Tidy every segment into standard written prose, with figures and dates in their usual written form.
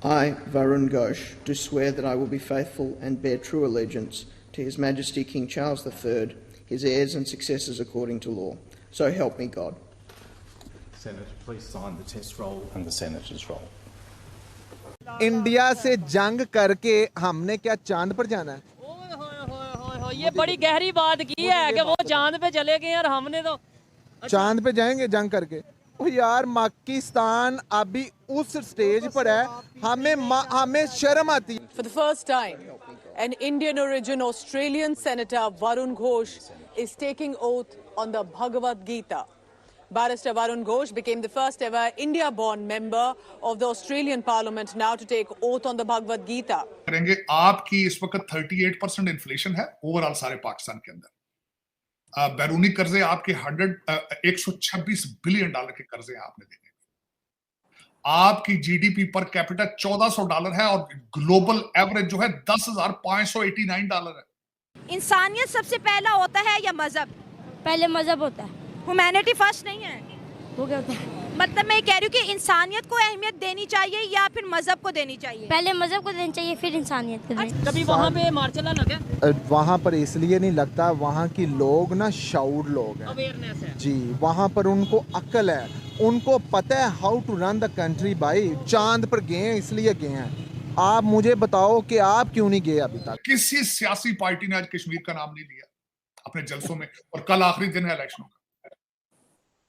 I, Varun Ghosh, do swear that I will be faithful and bear true allegiance to His Majesty King Charles III, his heirs and successors according to law. So help me God. Senator, please sign the test roll and the Senator's roll. India से जंग करके हमने क्या चांद पर जाना है? ये बड़ी गहरी बात की है कि वो चांद पे चले गए और हमने तो चांद पे जाएंगे जंग करके? ओ यार, पाकिस्तान अभी उस स्टेज पर है, हमें शर्म आती है। For the first time, an Indian origin Australian Senator Varun Ghosh is taking oath on the Bhagavad Gita. Barrister Varun Ghosh became the first ever India-born member of the Australian Parliament now to take oath on the Bhagavad Gita. करेंगे आपकी इस वक्त 38% inflation है overall सारे पाकिस्तान के अंदर। बैरूनी कर्जे आपके 126 बिलियन डॉलर के कर्जे आपने देने। आपकी जीडीपी पर कैपिटा $1400 है और ग्लोबल एवरेज जो है $10,589 है। इंसानियत सबसे पहला होता है या मजहब? पहले मजहब होता है। ह्यूमैनिटी फर्स्ट नहीं है? वो क्या होता है? मतलब मैं कह रही हूँ कि इंसानियत को अहमियत देनी चाहिए या फिर मजहब को देनी चाहिए? पहले मजहब को देनी चाहिए, फिर इंसानियत को देनी। कभी वहाँ पे मार्चला लगे? वहाँ पर इसलिए नहीं लगता, वहाँ की लोग ना शाउर लोग हैं, अवेयरनेस है जी। वहाँ पर उनको अक्ल है, उनको पता है how to run the country. भाई चांद पर गए हैं इसलिए गए हैं। आप मुझे बताओ कि आप क्यों नहीं गए अभी तक? किसी सियासी पार्टी ने आज कश्मीर का नाम नहीं लिया अपने जलसों में, और कल आखिरी दिन है इलेक्शनों का।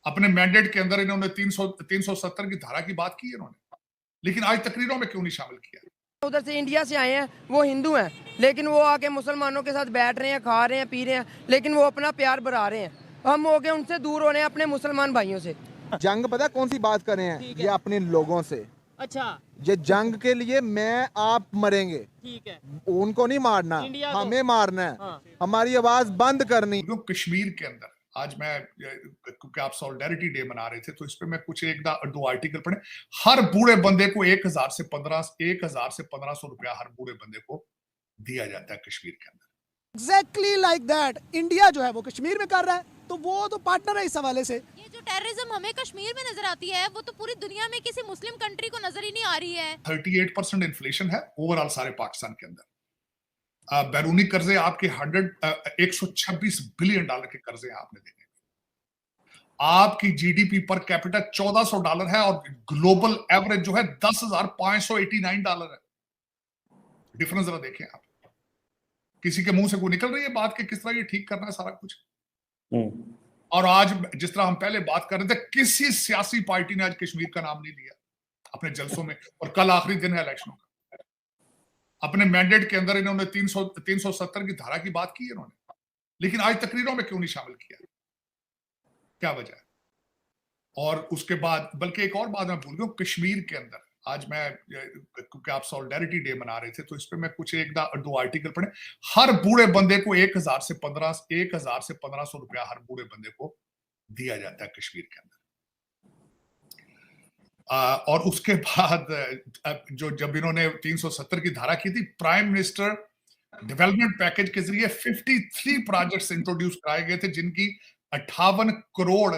अपने मैंडेट के अंदर इन्होंने 370 की धारा की बात की है इन्होंने, लेकिन आज तकरीरों में क्यों नहीं शामिल किया? उधर से इंडिया से आए हैं, वो हिंदू हैं, लेकिन वो आके मुसलमानों के साथ बैठ रहे हैं, खा रहे हैं, पी रहे हैं, लेकिन वो अपना प्यार बढ़ा रहे हैं। हम हो गए उनसे दूर हो रहे हैं अपने मुसलमान भाइयों से। जंग पता कौन सी बात कर रहे हैं? ये अपने लोगों से। अच्छा, ये जंग के लिए मैं आप मरेंगे, ठीक है, उनको नहीं मारना, हमें मारना है। हाँ। हमारी आवाज बंद करनी। कश्मीर के अंदर आज मैं, क्योंकि आप सॉलिडेरिटी डे मना रहे थे, तो इस पे मैं कुछ दो आर्टिकल पढ़े। हर बूढ़े बंदे को 1000 से 1500 रुपया हर बूढ़े बंदे को दिया जाता है कश्मीर के अंदर। एग्जैक्टली लाइक दैट इंडिया जो है वो कश्मीर में कर रहा है, तो वो तो पार्टनर है इस हवाले से। ये जो टेररिज्म हमें कश्मीर में नजर आती है, वो तो पूरी दुनिया में किसी मुस्लिम कंट्री को नजर ही नहीं आ रही है। 38% इन्फ्लेशन है ओवरऑल सारे पाकिस्तान के अंदर। बैरूनी कर्जे आपके 126 बिलियन डॉलर के कर्जे आपने देने। आपकी जीडीपी पर कैपिटा $1400 है और ग्लोबल एवरेज जो है $10,589 है। डिफरेंस जरा देखें आप। किसी के मुंह से कोई निकल रही है बात कि किस तरह ये ठीक करना है सारा कुछ? और आज जिस तरह हम पहले बात कर रहे थे, किसी सियासी पार्टी ने आज कश्मीर का नाम नहीं लिया अपने जलसों में, और कल आखिरी दिन है इलेक्शनों का। अपने मैंडेट के अंदर इन्होंने 370 की धारा की बात की है इन्होंने, लेकिन आज तकरीरों में क्यों नहीं शामिल किया? क्या वजह है? और उसके बाद, बल्कि एक और बात मैं भूल गया, कश्मीर के अंदर आज मैं, क्योंकि आप सॉलिडेरिटी डे मना रहे थे, तो इस पे मैं कुछ दो आर्टिकल पढ़े। हर बूढ़े बंदे को 1000 से 1500 रुपया हर बूढ़े बंदे को दिया जाता है कश्मीर के अंदर। और उसके बाद जब इन्होंने 370 की धारा की थी, प्राइम मिनिस्टर डेवलपमेंट पैकेज के जरिए 53 प्रोजेक्ट्स इंट्रोड्यूस कराए गए थे, जिनकी 58 करोड़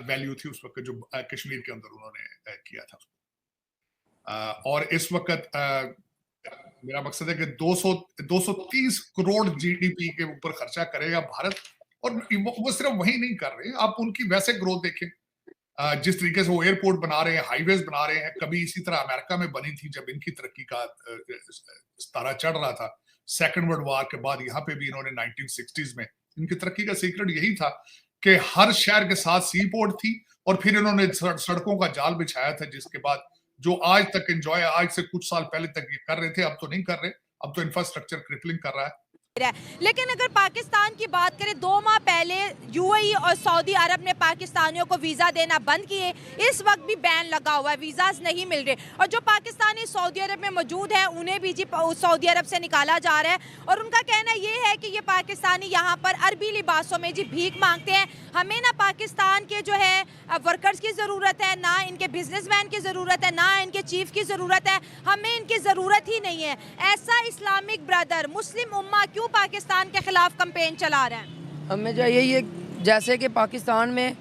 वैल्यू थी उस वक्त, जो कश्मीर के अंदर उन्होंने किया था। और इस वक्त मेरा मकसद है कि 230 करोड़ जीडीपी के ऊपर खर्चा करेगा भारत। और वो सिर्फ वही नहीं कर रहे हैं, आप उनकी वैसे ग्रोथ देखें, जिस तरीके से वो एयरपोर्ट बना रहे हैं, हाईवेज बना रहे हैं। कभी इसी तरह अमेरिका में बनी थी जब इनकी तरक्की का सितारा चढ़ रहा था। सेकेंड वर्ल्ड वॉर के बाद यहाँ पे भी इन्होंने 1960s में, इनकी तरक्की का सीक्रेट यही था कि हर शहर के साथ सी पोर्ट थी, और फिर इन्होंने सड़कों का जाल बिछाया था, जिसके बाद जो आज तक एंजॉय, आज से कुछ साल पहले तक ये कर रहे थे, अब तो नहीं कर रहे। अब तो इंफ्रास्ट्रक्चर क्रिपलिंग कर रहा है। लेकिन अगर पाकिस्तान की बात करें, 2 माह पहले यूएई और सऊदी अरब ने पाकिस्तानियों को वीज़ा देना बंद किए। इस वक्त भी बैन लगा हुआ है, वीज़ाज नहीं मिल रहे, और जो पाकिस्तानी सऊदी अरब में मौजूद है उन्हें भी जी सऊदी अरब से निकाला जा रहा है। और उनका कहना ये है कि ये पाकिस्तानी यहाँ पर अरबी लिबासों में जी भीख मांगते हैं। हमें ना पाकिस्तान के जो है वर्कर्स की ज़रूरत है, ना इनके बिजनेसमैन की ज़रूरत है, ना इनके चीफ की ज़रूरत है, हमें इनकी ज़रूरत ही नहीं है। ऐसा इस्लामिक ब्रदर, मुस्लिम उम्मा क्यों पाकिस्तान के खिलाफ कैंपेन चला रहे हैं? हमें जो यही है, जैसे कि पाकिस्तान में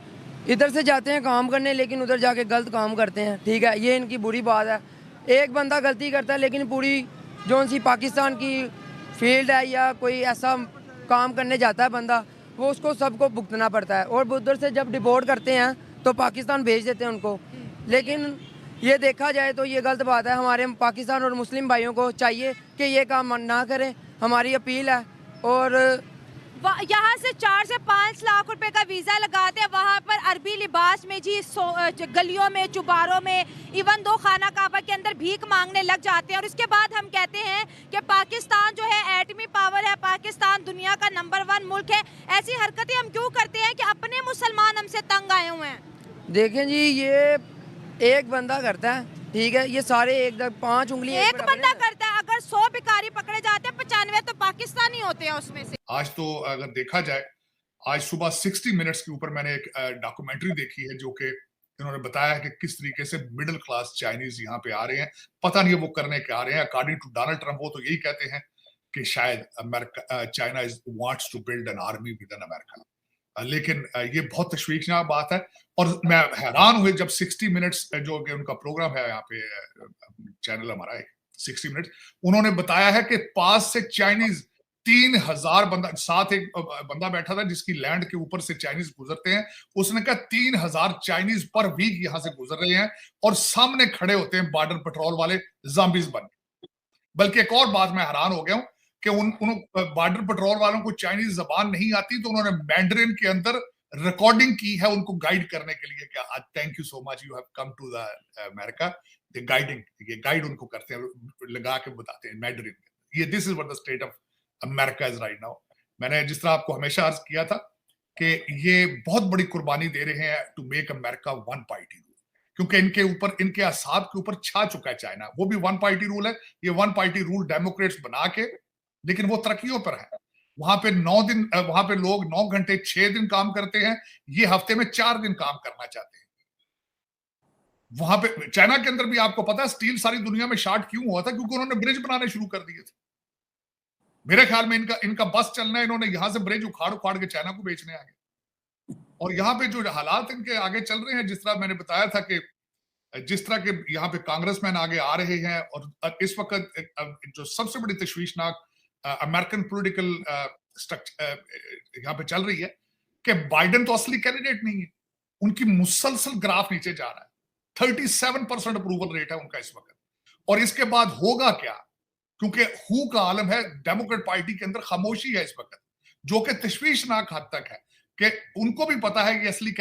इधर से जाते हैं काम करने, लेकिन उधर जाके गलत काम करते हैं, ठीक है, ये इनकी बुरी बात है। एक बंदा गलती करता है लेकिन पूरी जो सी पाकिस्तान की फील्ड है या कोई ऐसा काम करने जाता है बंदा, वो उसको सबको भुगतना पड़ता है। और उधर से जब डिपोर्ट करते हैं तो पाकिस्तान भेज देते हैं उनको। लेकिन ये देखा जाए तो ये गलत बात है। हमारे पाकिस्तान और मुस्लिम भाइयों को चाहिए कि ये काम ना करें, हमारी अपील है। और यहाँ से 4 से 5 लाख रुपए का वीजा लगाते हैं, वहाँ पर अरबी लिबास में जी गलियों में, चुबारों में, इवन 2 खाना काबा के अंदर भीख मांगने लग जाते हैं। और इसके बाद हम कहते हैं कि पाकिस्तान जो है एटमी पावर है, पाकिस्तान दुनिया का नंबर 1 मुल्क है। ऐसी हरकतें हम क्यों करते हैं कि अपने मुसलमान हमसे तंग आए हुए हैं? देखें जी, ये एक बंदा करता है, ठीक है, ये सारे 5 उंगलियां एक बंदा करता है। अगर 100 भिखारी पकड़े जाते हैं, 95 तो पाकिस्तानी होते हैं उसमें से। आज तो अगर देखा जाए, आज सुबह 60 मिनट्स के ऊपर मैंने एक डॉक्यूमेंट्री देखी है जो कि इन्होंने बताया है कि किस तरीके से मिडिल क्लास चाइनीज यहाँ पे आ रहे हैं। पता नहीं वो करने क्या आ रहे हैं। अकॉर्डिंग टू डोनाल्ड ट्रंप वो तो यही कहते हैं कि शायद America, China wants to build an army within America. लेकिन ये बहुत तशवीशनाक बात है। और मैं हैरान हुए जब 60 मिनट्स जो कि उनका प्रोग्राम है यहाँ पे चैनल हमारा है 60 मिनट्स, उन्होंने बताया है कि पास से चाइनीज 3000 बंदा, साथ एक बंदा बैठा था जिसकी लैंड के ऊपर से चाइनीज गुजरते हैं, उसने कहा 3000 चाइनीज पर वीक यहां से गुजर रहे हैं और सामने खड़े होते हैं बॉर्डर पेट्रोल वाले ज़ॉम्बीज बन के। बल्कि एक और बात मैं हैरान हो गया हूं कि उन बॉर्डर पेट्रोल वालों को चाइनीज जबान नहीं आती, तो उन्होंने मैंडरिन के अंदर रिकॉर्डिंग की है उनको गाइड करने के लिए कि thank you so much, you have come to the America. Guiding, ये गाइड उनको करते हैं, लगा के बताते हैं मैंडरिन। ये this is what the state of America is right now. मैंने जिस तरह आपको हमेशा अर्ज किया था कि ये बहुत बड़ी कुर्बानी दे रहे हैं to make America 1 party rule, क्योंकि इनके ऊपर, इनके असाब के ऊपर छा चुका है चाइना। वो भी 1 पार्टी रूल है। ये 1 पार्टी रूल डेमोक्रेट्स बना के, लेकिन वो तरक्कियों पर है। वहां पे 9 दिन, वहां पे लोग 9 घंटे 6 दिन काम करते हैं, ये हफ्ते में 4 दिन काम करना चाहते हैं। वहां पे चाइना के अंदर भी आपको पता है स्टील सारी दुनिया में शॉर्ट क्यों हुआ था? क्योंकि उन्होंने ब्रिज बनाने शुरू कर दिए थे। मेरे ख्याल में इनका बस चलना है, इन्होंने यहां से ब्रिज उखाड़ के चाइना को बेचने आ गए। और यहाँ पे जो हालात इनके आगे चल रहे हैं, जिस तरह मैंने बताया था कि जिस तरह के यहाँ पे कांग्रेसमैन आगे आ रहे हैं, और इस वक्त जो सबसे बड़ी तशवीशनाक अमेरिकन पॉलिटिकल स्ट्रक्चर यहाँ पे चल रही है कि बाइडेन तो असली कैंडिडेट नहीं है। उनकी मुसलसल ग्राफ नीचे जा रहा है। 37% अप्रूवल रेट है उनका इस वक्त। और इसके बाद होगा क्या? क्योंकि हू का आलम है, डेमोक्रेट पार्टी के अंदर खामोशी है इस वक्त, जो कि तशवीशनाक हद तक है कि उनको भी पता है कि असली